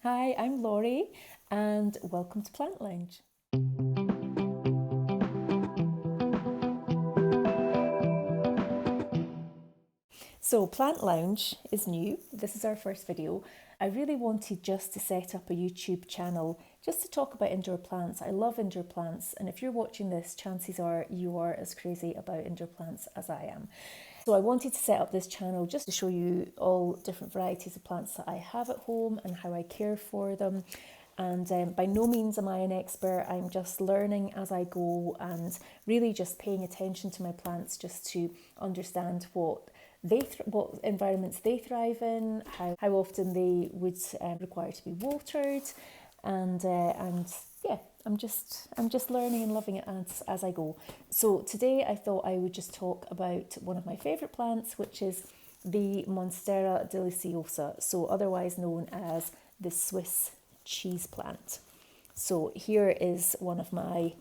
Hi, I'm Laurie, and welcome to Plant Lounge. So, Plant Lounge is new. This is our first video. I really wanted just to set up a YouTube channel just to talk about indoor plants. I love indoor plants, and if you're watching this, chances are you are as crazy about indoor plants as I am. So, I wanted to set up this channel just to show you all different varieties of plants that I have at home and how I care for them. And by no means am I an expert. I'm just learning as I go and really just paying attention to my plants just to understand what environments they thrive in, how often they would require to be watered, and yeah, I'm just learning and loving it as I go. So today I thought I would just talk about one of my favourite plants, which is the Monstera Deliciosa, so otherwise known as the Swiss cheese plant. So here is one of my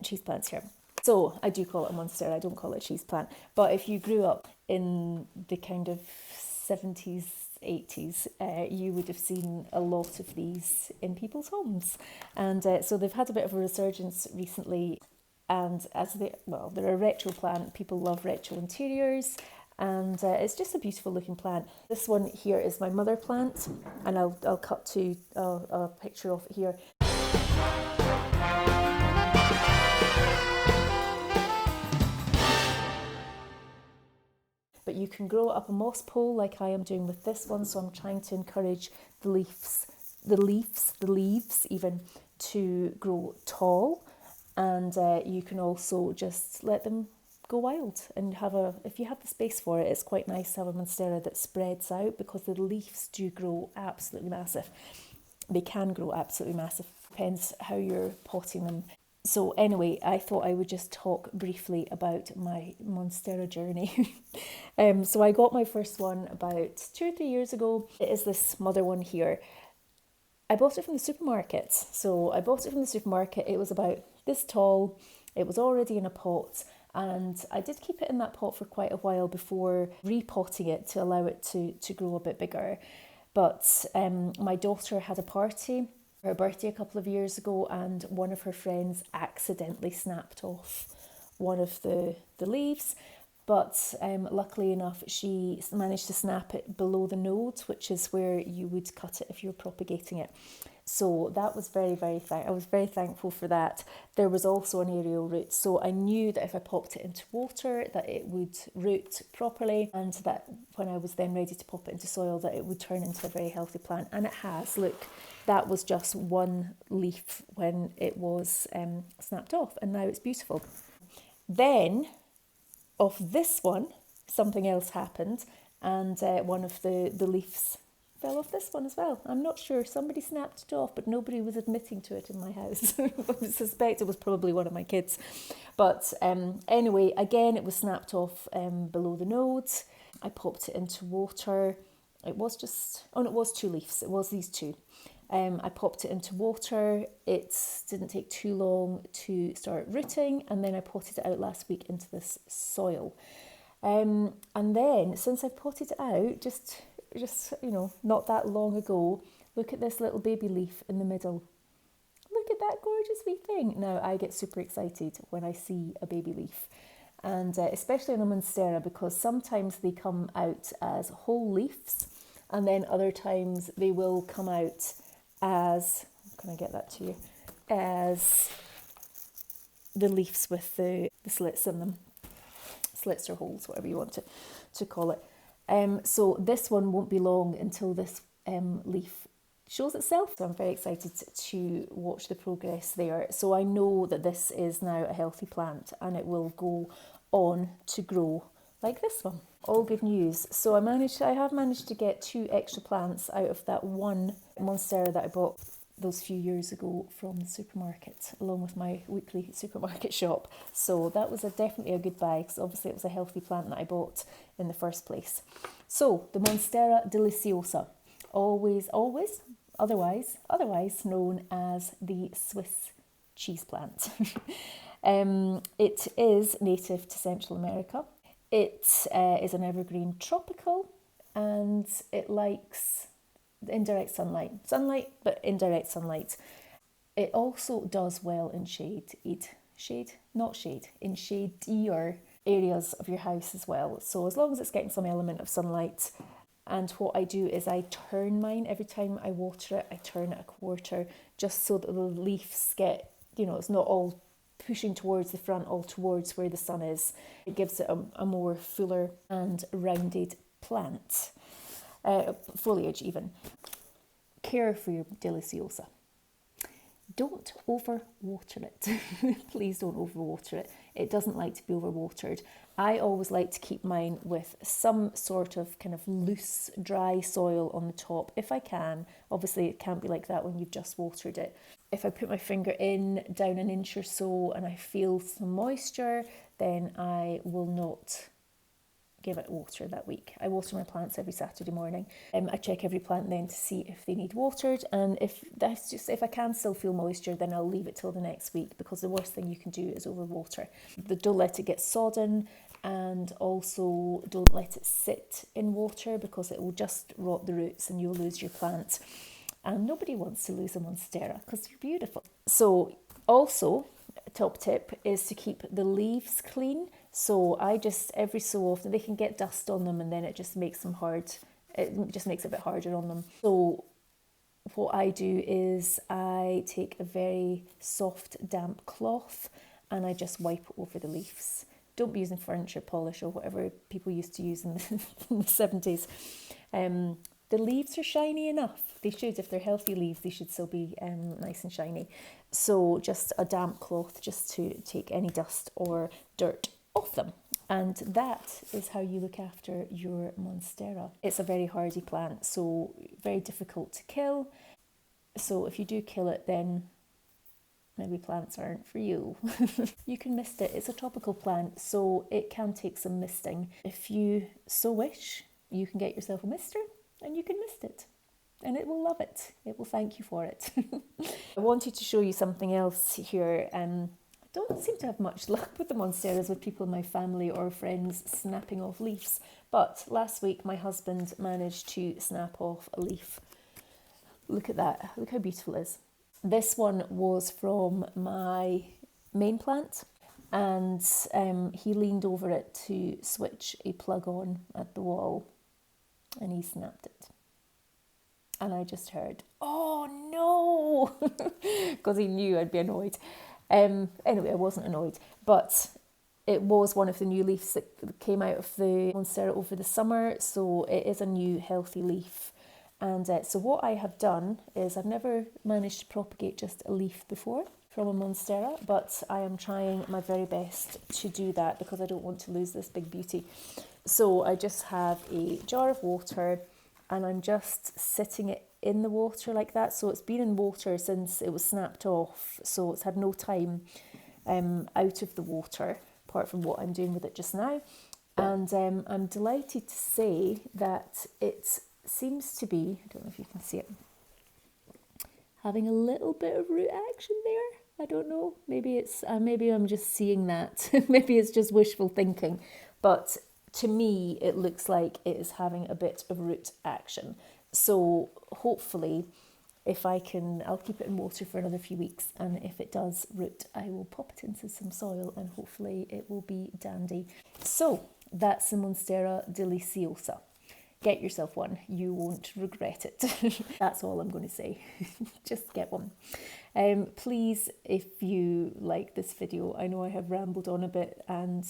cheese plants here. So I do call it a monstera, I don't call it a cheese plant. But if you grew up in the kind of 70s, 80s, you would have seen a lot of these in people's homes. And so they've had a bit of a resurgence recently. And they're a retro plant. People love retro interiors. And it's just a beautiful looking plant. This one here is my mother plant. And I'll cut to a picture of it here. But you can grow up a moss pole like I am doing with this one. So I'm trying to encourage the leaves even to grow tall. And you can also just let them go wild and if you have the space for it, it's quite nice to have a monstera that spreads out because the leaves do grow absolutely massive. They can grow absolutely massive, depends how you're potting them. So anyway, I thought I would just talk briefly about my monstera journey. So I got my first one about 2 or 3 years ago. It is this mother one here. I bought it from the supermarket. So I bought it from the supermarket. It was about this tall. It was already in a pot. And I did keep it in that pot for quite a while before repotting it to allow it to grow a bit bigger. But my daughter had a party for her birthday a couple of years ago, and one of her friends accidentally snapped off one of the leaves. But luckily enough, she managed to snap it below the node, which is where you would cut it if you were propagating it. So that was I was very thankful for that. There was also an aerial root, so I knew that if I popped it into water that it would root properly, and that when I was then ready to pop it into soil that it would turn into a very healthy plant, and it has. Look, that was just one leaf when it was snapped off, and now it's beautiful. Then of this one, something else happened, and one of the leaves fell off this one as well. I'm not sure. Somebody snapped it off, but nobody was admitting to it in my house. I suspect it was probably one of my kids. But anyway, again, it was snapped off below the nodes. I popped it into water. It was 2 leaves. It was these 2. I popped it into water. It didn't take too long to start rooting, and then I potted it out last week into this soil. And then since I've potted it out, just not that long ago, look at this little baby leaf in the middle. Look at that gorgeous wee thing. Now I get super excited when I see a baby leaf, and especially on a monstera, because sometimes they come out as whole leaves, and then other times they will come out as, can I get that to you, as the leaves with the slits in them, slits or holes, whatever you want to call it. So this one won't be long until this leaf shows itself. So I'm very excited to watch the progress there. So I know that this is now a healthy plant and it will go on to grow like this one. All good news. So I have managed to get 2 extra plants out of that one monstera that I bought those few years ago from the supermarket, along with my weekly supermarket shop. So that was definitely a good buy, because obviously it was a healthy plant that I bought in the first place. So the Monstera Deliciosa, otherwise known as the Swiss cheese plant. It is native to Central America. It is an evergreen tropical, and it indirect sunlight. Sunlight, but indirect sunlight. It also does well in in shadier areas of your house as well. So as long as it's getting some element of sunlight. And what I do is I turn mine every time I water it. I turn it a quarter just so that the leaves get, it's not all pushing towards the front, all towards where the sun is. It gives it a more fuller and rounded plant, foliage even. Care for your Deliciosa. Don't overwater it. Please don't overwater it. It doesn't like to be overwatered. I always like to keep mine with some sort of kind of loose, dry soil on the top if I can. Obviously, it can't be like that when you've just watered it. If I put my finger in down an inch or so and I feel some moisture, then I will not give it water that week. I water my plants every Saturday morning. I check every plant then to see if they need watered, and if I can still feel moisture, then I'll leave it till the next week, because the worst thing you can do is overwater. Don't let it get sodden, and also don't let it sit in water, because it will just rot the roots and you'll lose your plant. And nobody wants to lose a Monstera because they're beautiful. So also, top tip is to keep the leaves clean. So I just, every so often, they can get dust on them and then it just makes them hard. It just makes it a bit harder on them. So what I do is I take a very soft, damp cloth and I just wipe over the leaves. Don't be using furniture polish or whatever people used to use in the 70s. The leaves are shiny enough. They should, if they're healthy leaves, they should still be nice and shiny. So just a damp cloth just to take any dust or dirt off them. And that is how you look after your Monstera. It's a very hardy plant, so very difficult to kill. So if you do kill it, then maybe plants aren't for you. You can mist it. It's a tropical plant, so it can take some misting. If you so wish, you can get yourself a mister and you can mist it. And it will love it. It will thank you for it. I wanted to show you something else here. I don't seem to have much luck with the Monsteras with people in my family or friends snapping off leaves. But last week my husband managed to snap off a leaf. Look at that. Look how beautiful it is. This one was from my main plant, and he leaned over it to switch a plug on at the wall and he snapped it. And I just heard, "Oh no," because he knew I'd be annoyed. Anyway, I wasn't annoyed, but it was one of the new leaves that came out of the Monstera over the summer, so it is a new healthy leaf. And so what I have done is, I've never managed to propagate just a leaf before from a Monstera, but I am trying my very best to do that because I don't want to lose this big beauty. So I just have a jar of water and I'm just sitting it in the water like that. So it's been in water since it was snapped off, so it's had no time out of the water, apart from what I'm doing with it just now. And I'm delighted to say that it seems to be, I don't know if you can see it, having a little bit of root action there. I don't know, maybe it's maybe I'm just seeing that. Maybe it's just wishful thinking, but to me it looks like it is having a bit of root action. So hopefully, if I can, I'll keep it in water for another few weeks, and if it does root, I will pop it into some soil and hopefully it will be dandy. So that's the Monstera Deliciosa. Get yourself one, you won't regret it. That's all I'm going to say. Just get one. Please, if you like this video, I know I have rambled on a bit and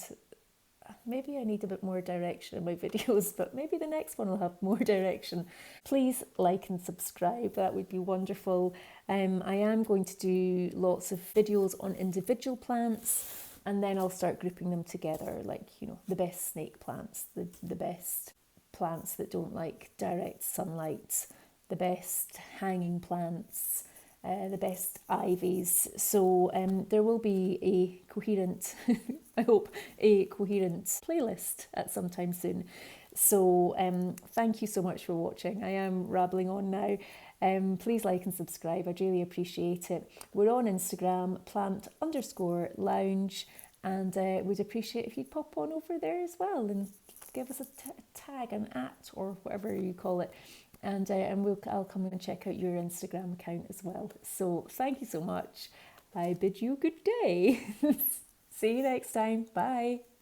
maybe I need a bit more direction in my videos, but maybe the next one will have more direction. Please like and subscribe, that would be wonderful. I am going to do lots of videos on individual plants, and then I'll start grouping them together, like, the best snake plants, the best plants that don't like direct sunlight, the best hanging plants, the best ivies. So there will be a coherent, I hope, a coherent playlist at some time soon. So thank you so much for watching. I am rabbling on now. Please like and subscribe. I'd really appreciate it. We're on Instagram, plant_lounge, and would appreciate if you'd pop on over there as well and give us a tag, an @ or whatever you call it. and I'll come and check out your Instagram account as well. So thank you so much. I bid you good day. See you next time. Bye.